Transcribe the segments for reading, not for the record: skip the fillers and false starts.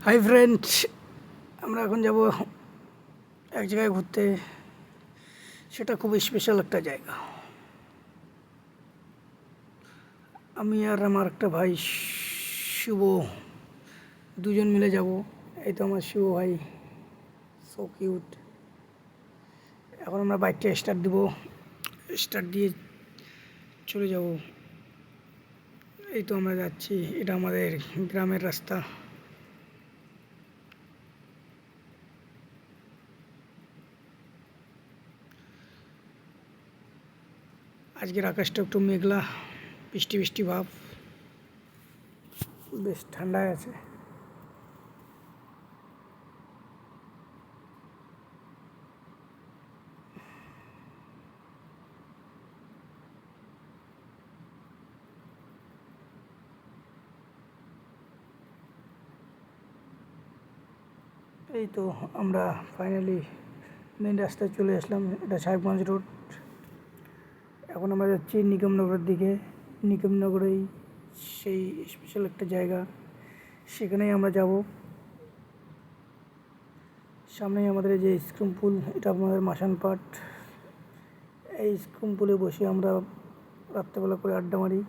Hi friend, আমরা এখন যাব এক জায়গায় ঘুরতে। সেটা খুব স্পেশাল একটা জায়গা। আমি আর আমার একটা ভাই শুভ দুজন মিলে যাব। এই তো আমার শুভ ভাই, সো কিউট। এখন আমরা বাইকটা স্টার্ট দিব, স্টার্ট দিয়ে চলে যাব। এই তো আমরা যাচ্ছি, এটা আমাদের গ্রামের রাস্তা। আজকের আকাশটা একটু মেঘলা, বৃষ্টি বৃষ্টি ভাব, বেশ ঠান্ডায় আছে। এই তো আমরা ফাইনালি মেন রাস্তায় চলে আসলাম। এটা সাহেবগঞ্জ রোড। এখন আমরা যাচ্ছি নিগমনগরের দিকে। নিগমনগরেই সেই স্পেশাল একটা জায়গা, সেখানেই আমরা যাব। সামনেই আমাদের এই যে স্কুম পুল, এটা আমাদের মাসান পাট। এই স্কুম পুলে বসে আমরা রাত্রেবেলা করে আড্ডা মারি।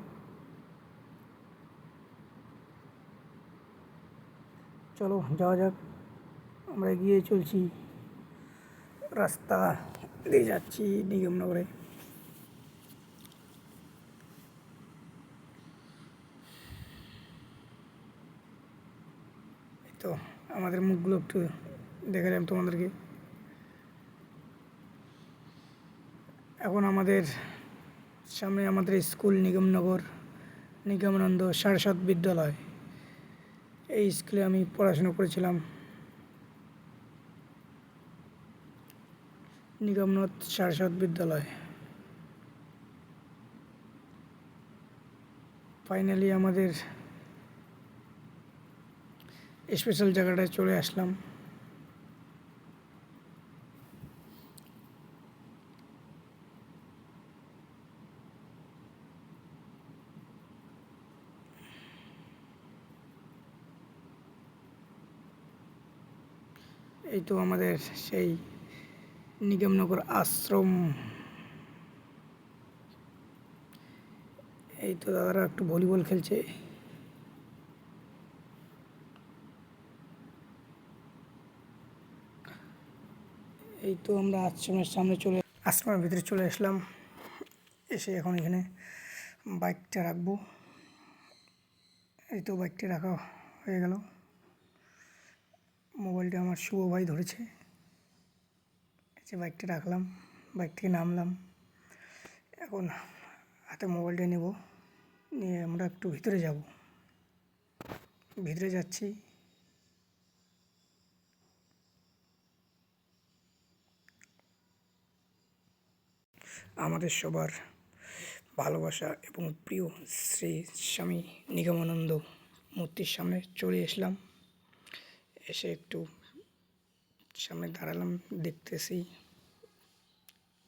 চলো যাওয়া যাক। আমরা এগিয়ে চলছি, রাস্তা দিয়ে যাচ্ছি নিগমনগরে। তো আমাদের মুখগুলো একটু দেখালাম তোমাদেরকে। এখন আমাদের সামনে আমাদের স্কুল নিগমনগর নিগমানন্দ সারস্বত বিদ্যালয়। এই স্কুলে আমি পড়াশোনা করেছিলাম। নিগমনন্দ সারস্বত বিদ্যালয়। ফাইনালি আমাদের স্পেশাল জায়গাটায় চলে আসলাম। এই তো আমাদের সেই নিগমনগর আশ্রম। এই তো দাদারা একটু ভলিবল খেলছে। এই তো আমরা আশ্রমের ভিতরে চলে আসলাম। এসে এখন এখানে বাইকটা রাখবো। এই তো বাইকটা রাখা হয়ে গেল। মোবাইলটা আমার শুভ ভাই ধরেছে। এই যে বাইকটা রাখলাম, বাইক থেকে নামলাম। এখন হাতে মোবাইলটা নেব, নিয়ে আমরা একটু ভিতরে যাব। ভিতরে যাচ্ছি। আমাদের সবার ভালোবাসা এবং প্রিয় শ্রী স্বামী নিগমানন্দ মূর্তির সামনে চলে আসলাম। এসে একটু সামনে দাঁড়ালাম, দেখতেছি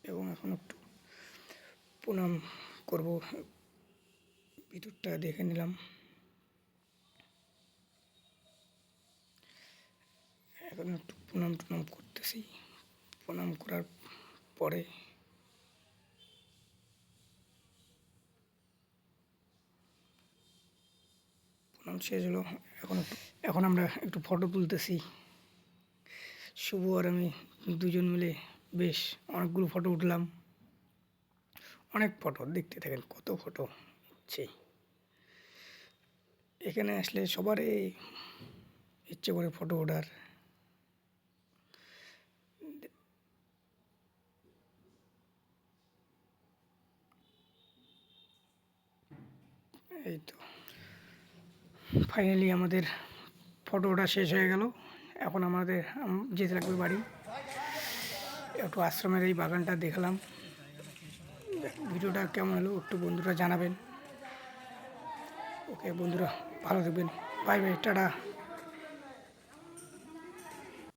এবং এখন একটু প্রণাম করব। ভিতরটা দেখে নিলাম। এখন একটু প্রণাম করতেছি। প্রণাম করার পরে প্রণাম শেষ হলো। এখন আমরা একটু ফটো তুলতেছি। শুভ আর আমি দুজন মিলে বেশ অনেকগুলো ফটো উঠলাম। অনেক ফটো, দেখতে থাকেন কত ফটো উঠছে। এখানে আসলে সবারই ইচ্ছে করে ফটো ওঠার। এই তো ফাইনালি আমাদের ফটো ওঠা শেষ হয়ে গেল। এখন আমাদের যেতে লাগবে বাড়ি। একটু আশ্রমের এই বাগানটা দেখলাম। ভিডিওটা কেমন হলো একটু বন্ধুরা জানাবেন। ওকে বন্ধুরা, ভালো থাকবেন। Bye bye, tata.